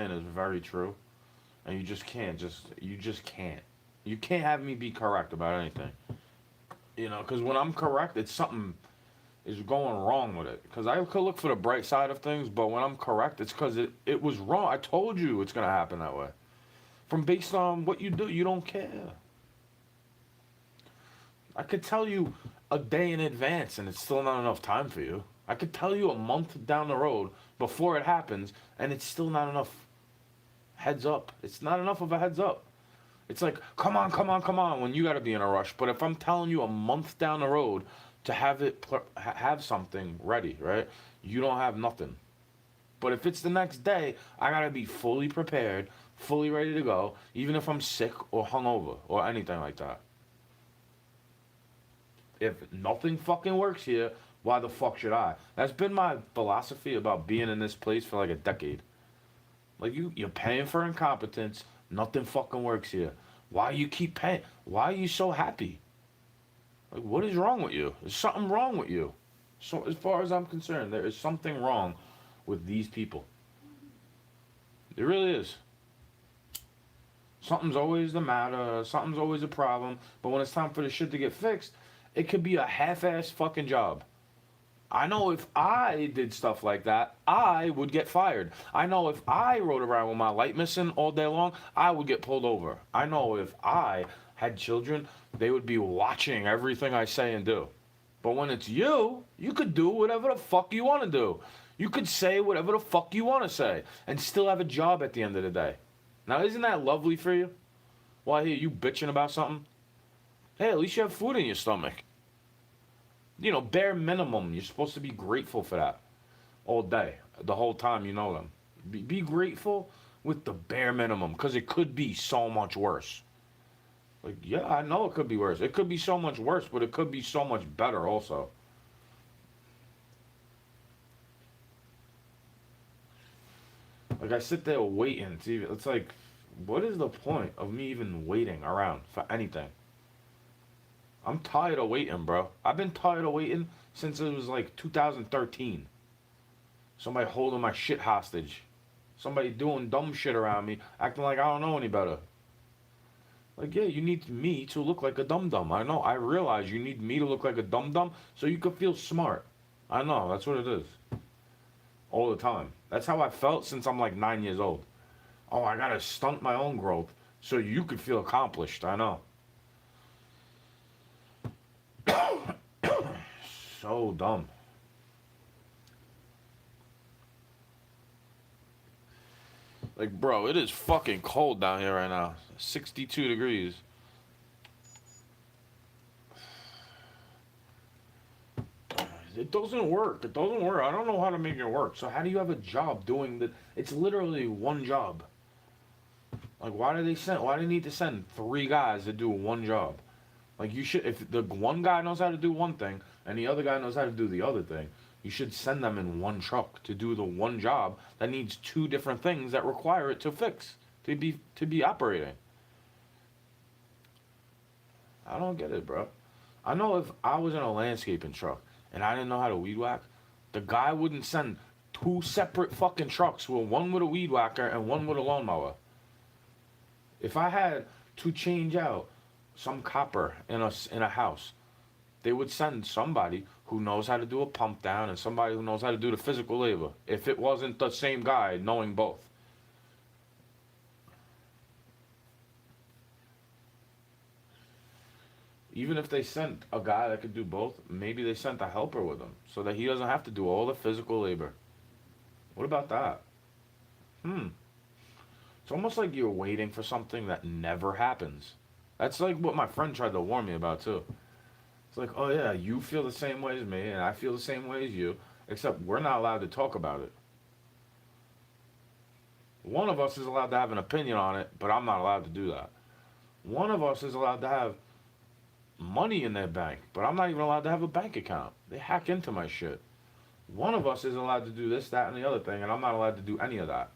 saying is very true, and you just can't. You can't have me be correct about anything. You know, because when I'm correct, it's something is going wrong with it. Because I could look for the bright side of things, but when I'm correct, it's because it was wrong. I told you it's gonna happen that way. From based on what you do, you don't care. I could tell you a day in advance, and it's still not enough time for you. I could tell you a month down the road before it happens, and it's still not enough heads up. It's not enough of a heads up. It's like, come on, come on, come on, when you got to be in a rush. But if I'm telling you a month down the road to have something ready, right? You don't have nothing. But if it's the next day, I got to be fully prepared, fully ready to go, even if I'm sick or hungover or anything like that. If nothing fucking works here, why the fuck should I? That's been my philosophy about being in this place for like a decade. Like you're paying for incompetence. Nothing fucking works here. Why you keep paying? Why are you so happy? Like what is wrong with you? There's something wrong with you. So as far as I'm concerned, there is something wrong with these people. There really is. Something's always the matter. Something's always a problem. But when it's time for the shit to get fixed, it could be a half-ass fucking job. I know if I did stuff like that, I would get fired. I know if I rode around with my light missing all day long, I would get pulled over. I know if I had children, they would be watching everything I say and do. But when it's you, you could do whatever the fuck you want to do. You could say whatever the fuck you want to say and still have a job at the end of the day. Now, isn't that lovely for you? Well, I hear you bitching about something. Hey, at least you have food in your stomach. You know, bare minimum. You're supposed to be grateful for that all day, the whole time you know them. Be grateful with the bare minimum because it could be so much worse. Like, yeah, I know it could be worse. It could be so much worse, but it could be so much better also. Like, I sit there waiting. It's like, what is the point of me even waiting around for anything? I'm tired of waiting, bro. I've been tired of waiting since it was like 2013. Somebody holding my shit hostage. Somebody doing dumb shit around me, acting like I don't know any better. Like, yeah, you need me to look like a dum-dum. I know. I realize you need me to look like a dum-dum so you could feel smart. I know. That's what it is. All the time. That's how I felt since I'm like 9 years old. Oh, I gotta stunt my own growth so you could feel accomplished. I know. So dumb. Like, bro, it is fucking cold down here right now. 62 degrees. It doesn't work. It doesn't work. I don't know how to make it work. So how do you have a job doing that? It's literally one job. Like, why do they need to send three guys to do one job? Like, you should, if the one guy knows how to do one thing and the other guy knows how to do the other thing, you should send them in one truck to do the one job that needs two different things that require it to fix, to be operating. I don't get it, bro. I know if I was in a landscaping truck and I didn't know how to weed whack, the guy wouldn't send two separate fucking trucks, with one with a weed whacker and one with a lawnmower. If I had to change out some copper in a house, they would send somebody who knows how to do a pump down and somebody who knows how to do the physical labor. If it wasn't the same guy knowing both. Even if they sent a guy that could do both, maybe they sent a helper with him so that he doesn't have to do all the physical labor. What about that? It's almost like you're waiting for something that never happens. That's like what my friend tried to warn me about too. It's like, oh yeah, you feel the same way as me, and I feel the same way as you, except we're not allowed to talk about it. One of us is allowed to have an opinion on it, but I'm not allowed to do that. One of us is allowed to have money in their bank, but I'm not even allowed to have a bank account. They hack into my shit. One of us is allowed to do this, that, and the other thing, and I'm not allowed to do any of that.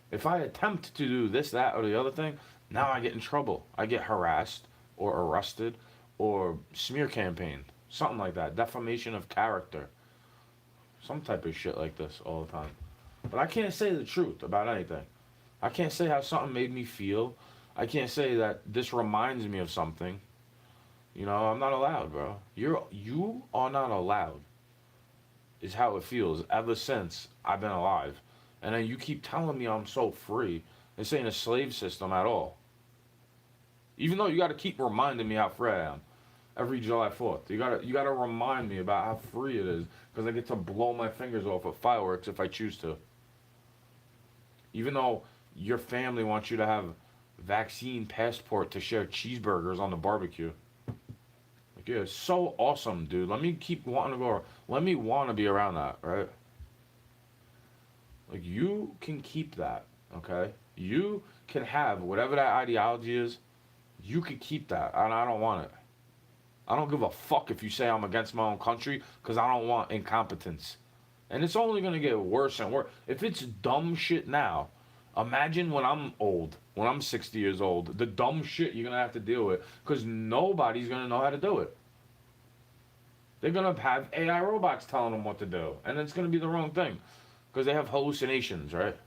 If I attempt to do this, that, or the other thing, now I get in trouble. I get harassed or arrested or smear campaign. Something like that. Defamation of character. Some type of shit like this all the time. But I can't say the truth about anything. I can't say how something made me feel. I can't say that this reminds me of something. You know, I'm not allowed, bro. You are not allowed. Is how it feels ever since I've been alive. And then you keep telling me I'm so free. This ain't a slave system at all. Even though you got to keep reminding me how free I am every July 4th. You gotta remind me about how free it is because I get to blow my fingers off with fireworks if I choose to. Even though your family wants you to have vaccine passport to share cheeseburgers on the barbecue. Like, yeah, it's so awesome, dude. Let me keep wanting to go. Let me want to be around that, right? Like, you can keep that, okay? You can have whatever that ideology is. You can keep that, and I don't want it. I don't give a fuck if you say I'm against my own country because I don't want incompetence. And it's only going to get worse and worse. If it's dumb shit now, imagine when I'm old, when I'm 60 years old, the dumb shit you're going to have to deal with because nobody's going to know how to do it. They're going to have AI robots telling them what to do. And it's going to be the wrong thing because they have hallucinations, right?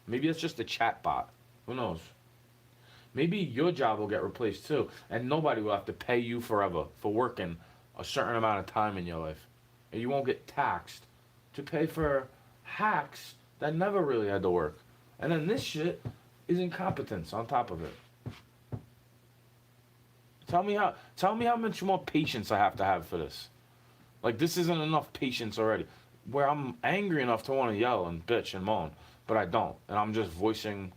Maybe it's just a chat bot. Who knows? Maybe your job will get replaced too, and nobody will have to pay you forever for working a certain amount of time in your life. And you won't get taxed to pay for hacks that never really had to work. And then this shit is incompetence on top of it. Tell me how much more patience I have to have for this. Like, this isn't enough patience already. Where I'm angry enough to want to yell and bitch and moan, but I don't. And I'm just voicing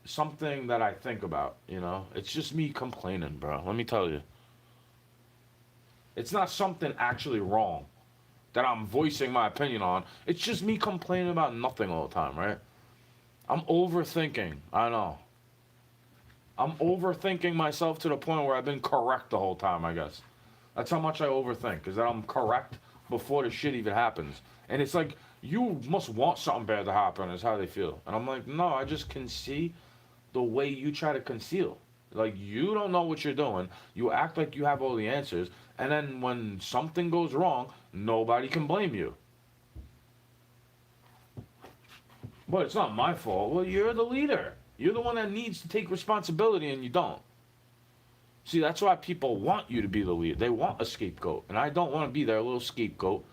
something that I think about, you know? It's just me complaining, bro. Let me tell you. It's not something actually wrong that I'm voicing my opinion on. It's just me complaining about nothing all the time, right? I'm overthinking. I know. I'm overthinking myself to the point where I've been correct the whole time, I guess. That's how much I overthink, is that I'm correct before the shit even happens. And it's like, you must want something bad to happen, is how they feel. And I'm like, no, I just can see the way you try to conceal. Like, you don't know what you're doing. You act like you have all the answers. And then when something goes wrong, nobody can blame you. But it's not my fault. Well, you're the leader. You're the one that needs to take responsibility, and you don't. See, that's why people want you to be the leader. They want a scapegoat. And I don't want to be their little scapegoat,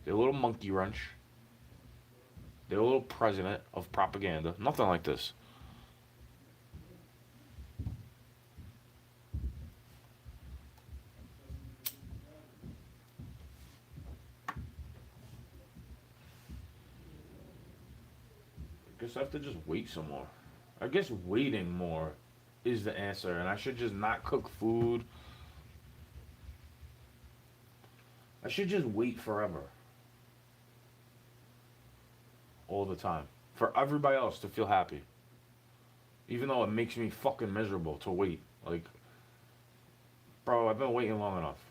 their little monkey wrench, their little president of propaganda. Nothing like this. I guess I have to just wait some more. I guess waiting more is the answer, and I should just not cook food. I should just wait forever. All the time. For everybody else to feel happy. Even though it makes me fucking miserable to wait. Like, bro, I've been waiting long enough.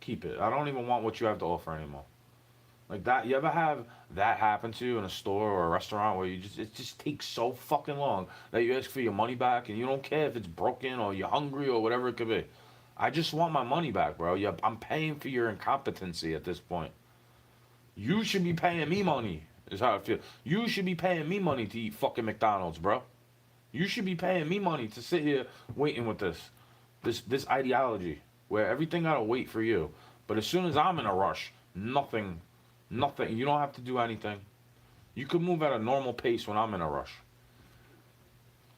Keep it. I don't even want what you have to offer anymore. Like that, you ever have that happen to you in a store or a restaurant where it just takes so fucking long that you ask for your money back and you don't care if it's broken or you're hungry or whatever it could be. I just want my money back, bro. I'm paying for your incompetency at this point. You should be paying me money, is how I feel. You should be paying me money to eat fucking McDonald's, bro. You should be paying me money to sit here waiting with this ideology where everything gotta wait for you. But as soon as I'm in a rush, nothing. You don't have to do anything. You can move at a normal pace when I'm in a rush.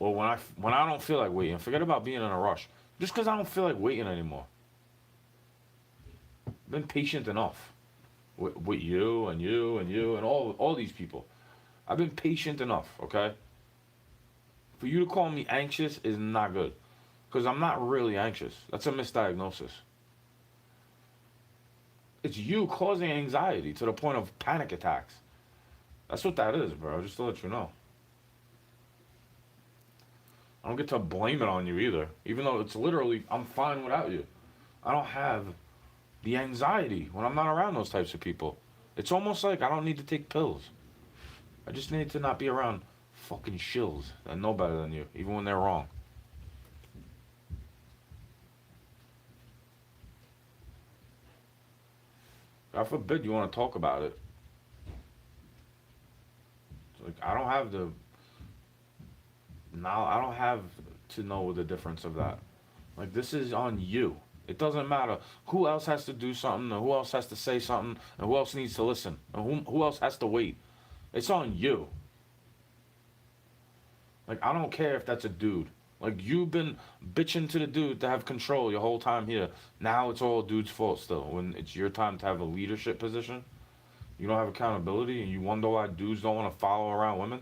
Or when I don't feel like waiting. Forget about being in a rush. Just because I don't feel like waiting anymore. I've been patient enough. With you and you and you and all these people. I've been patient enough, okay? For you to call me anxious is not good. Because I'm not really anxious. That's a misdiagnosis. It's you causing anxiety to the point of panic attacks. That's what that is, bro. Just to let you know. I don't get to blame it on you either. Even though it's literally, I'm fine without you. I don't have the anxiety when I'm not around those types of people. It's almost like I don't need to take pills. I just need to not be around fucking shills that know better than you, even when they're wrong. God forbid you want to talk about it. So Like I don't have the now. I don't have to know the difference of that. Like this is on you. It doesn't matter who else has to do something, or who else has to say something, and who else needs to listen, and who else has to wait. It's on you. Like I don't care if that's a dude. Like you've been bitching to the dude to have control your whole time here. Now it's all dude's fault still. When it's your time to have a leadership position, you don't have accountability, and you wonder why dudes don't want to follow around women.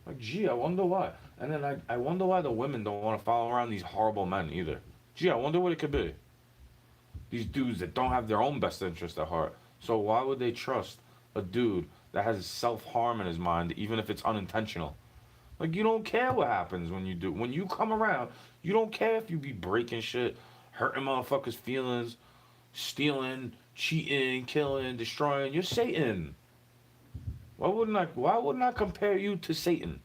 Like, gee, I wonder why. And then I wonder why the women don't want to follow around these horrible men either. Gee, I wonder what it could be. These dudes that don't have their own best interest at heart. So why would they trust a dude that has self-harm in his mind, even if it's unintentional? Like, you don't care what happens when you do. When you come around, you don't care if you be breaking shit, hurting motherfuckers' feelings, stealing, cheating, killing, destroying. You're Satan. Why wouldn't I compare you to Satan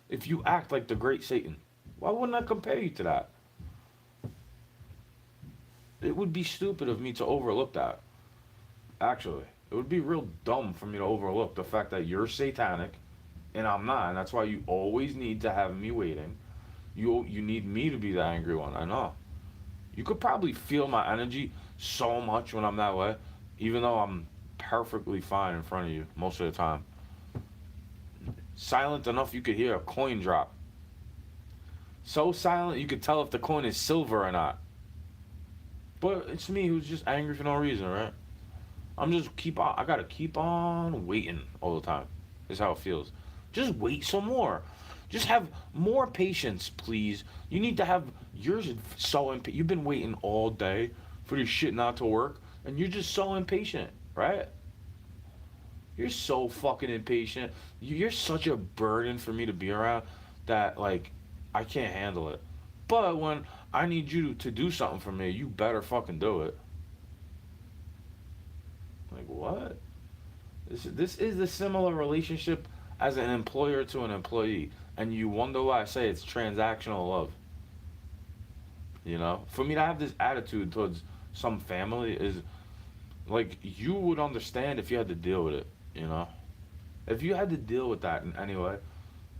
if you act like the great Satan? Why wouldn't I compare you to that? It would be stupid of me to overlook that. Actually, it would be real dumb for me to overlook the fact that you're satanic and I'm not, and that's why you always need to have me waiting. You need me to be the angry one. I know. You could probably feel my energy so much when I'm that way, even though I'm perfectly fine in front of you most of the time. Silent enough you could hear a coin drop. So silent you could tell if the coin is silver or not. But it's me who's just angry for no reason, right? I gotta keep on waiting all the time. Is how it feels. Just wait some more. Just have more patience, please. You need to have, you're so impatient. You've been waiting all day for this shit not to work, and you're just so impatient, right? You're so fucking impatient. You're such a burden for me to be around that, like, I can't handle it. But when I need you to do something for me, you better fucking do it. Like, what? This is a similar relationship as an employer to an employee. And you wonder why I say it's transactional love. You know? For me to have this attitude towards some family is, like, you would understand if you had to deal with it. You know, if you had to deal with that in any way,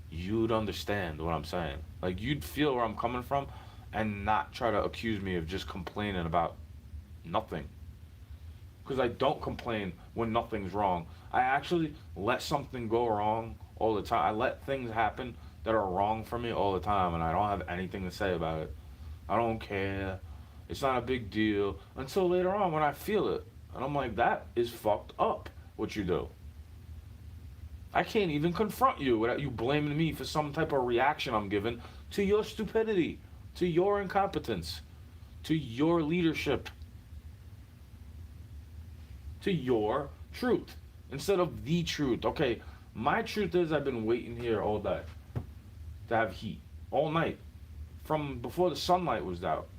you'd understand what I'm saying. Like, you'd feel where I'm coming from and not try to accuse me of just complaining about nothing. Because I don't complain when nothing's wrong. I actually let something go wrong all the time. I let things happen that are wrong for me all the time, and I don't have anything to say about it. I don't care. It's not a big deal until later on when I feel it. And I'm like, that is fucked up, what you do. I can't even confront you without you blaming me for some type of reaction I'm giving to your stupidity, to your incompetence, to your leadership, to your truth, instead of the truth. Okay, my truth is I've been waiting here all day to have heat, all night, from before the sunlight was up.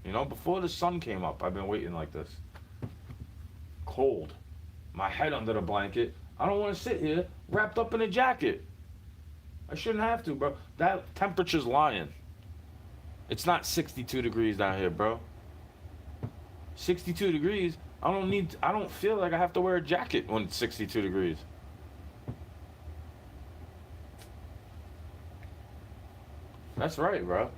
You know, before the sun came up, I've been waiting like this. Cold, my head under the blanket. I don't want to sit here wrapped up in a jacket. I shouldn't have to, bro. That temperature's lying. It's not 62 degrees down here, bro. 62 degrees, I don't feel like I have to wear a jacket when it's 62 degrees. That's right, bro.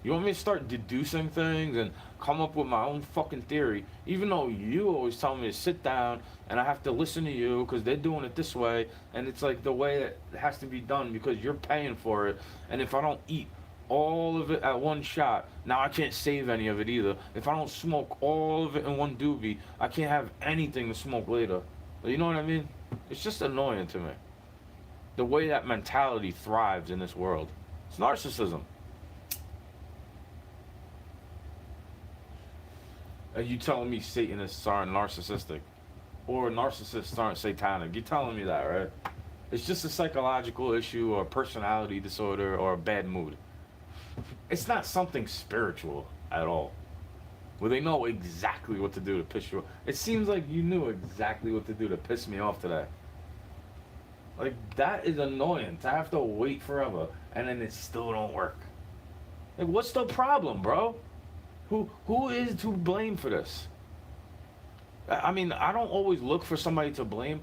You want me to start deducing things and come up with my own fucking theory, even though you always tell me to sit down and I have to listen to you because they're doing it this way, and it's like the way that it has to be done because you're paying for it, and if I don't eat all of it at one shot, now I can't save any of it either. If I don't smoke all of it in one doobie, I can't have anything to smoke later. You know what I mean? It's just annoying to me. The way that mentality thrives in this world. It's narcissism. Are you telling me Satanists aren't narcissistic? Or narcissists aren't satanic? You're telling me that, right? It's just a psychological issue or a personality disorder or a bad mood. It's not something spiritual at all. Where they know exactly what to do to piss you off. It seems like you knew exactly what to do to piss me off today. Like, that is annoying to have to wait forever and then it still don't work. Like, what's the problem, bro? Who is to blame for this? I mean, I don't always look for somebody to blame,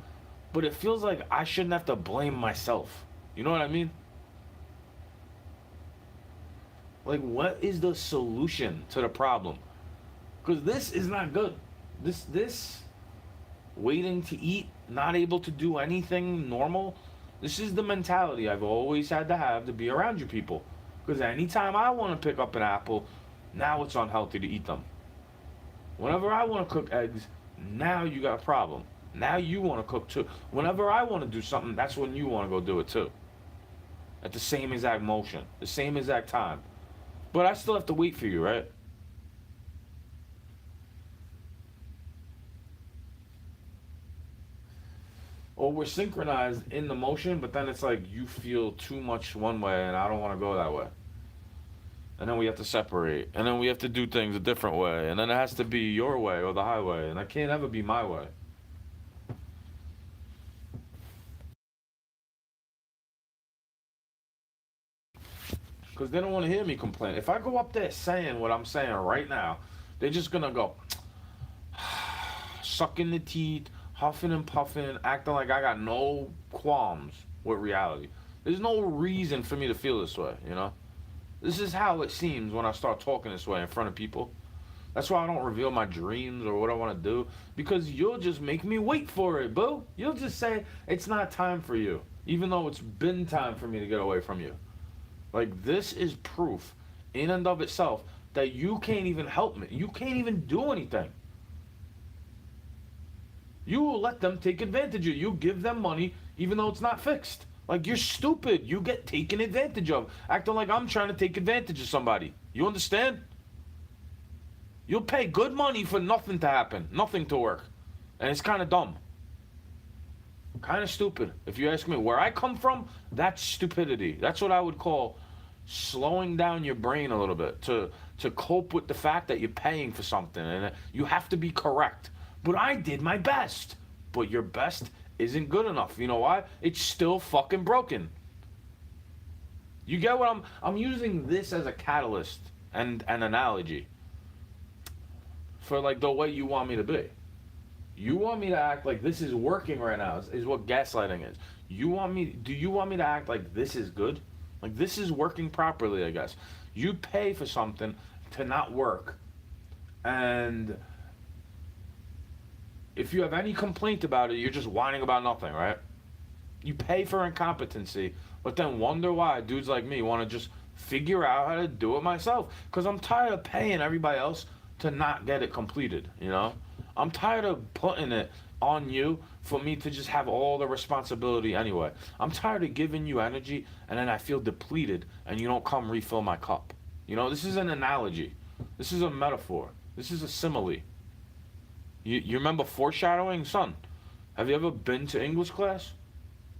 but it feels like I shouldn't have to blame myself. You know what I mean? Like, what is the solution to the problem? Because this is not good. This waiting to eat, not able to do anything normal. This is the mentality I've always had to have to be around you people. Because anytime I want to pick up an apple, now it's unhealthy to eat them. Whenever I want to cook eggs, now you got a problem. Now you want to cook too. Whenever I want to do something, that's when you want to go do it too. At the same exact motion, the same exact time. But I still have to wait for you, right? Or we're synchronized in the motion, but then it's like you feel too much one way and I don't want to go that way. And then we have to separate. And then we have to do things a different way. And then it has to be your way or the highway. And I can't ever be my way. Because they don't want to hear me complain. If I go up there saying what I'm saying right now, they're just going to go sucking the teeth, huffing and puffing, acting like I got no qualms with reality. There's no reason for me to feel this way, you know? This is how it seems when I start talking this way in front of people. That's why I don't reveal my dreams or what I want to do, because you'll just make me wait for it, boo. You'll just say it's not time for you, even though it's been time for me to get away from you. Like, this is proof in and of itself that you can't even help me. You can't even do anything. You will let them take advantage of you. You give them money even though it's not fixed. Like, you're stupid. You get taken advantage of. Acting like I'm trying to take advantage of somebody. You understand? You'll pay good money for nothing to happen. Nothing to work. And it's kind of dumb. Kind of stupid. If you ask me where I come from, that's stupidity. That's what I would call slowing down your brain a little bit to cope with the fact that you're paying for something and you have to be correct. But I did my best. But your best isn't good enough. You know why? It's still fucking broken. You get what I'm using this as a catalyst and an analogy for like the way you want me to be. You want me to act like this is working right now is what gaslighting is. Do you want me to act like this is good? Like this is working properly, I guess. You pay for something to not work. And if you have any complaint about it, you're just whining about nothing, right? You pay for incompetency, but then wonder why dudes like me want to just figure out how to do it myself. Because I'm tired of paying everybody else to not get it completed, you know? I'm tired of putting it on you for me to just have all the responsibility anyway. I'm tired of giving you energy and then I feel depleted and you don't come refill my cup. You know, this is an analogy. This is a metaphor. This is a simile. You remember foreshadowing? Son, have you ever been to English class?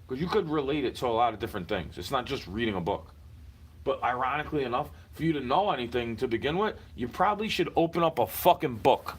Because you could relate it to a lot of different things. It's not just reading a book. But ironically enough, for you to know anything to begin with, you probably should open up a fucking book.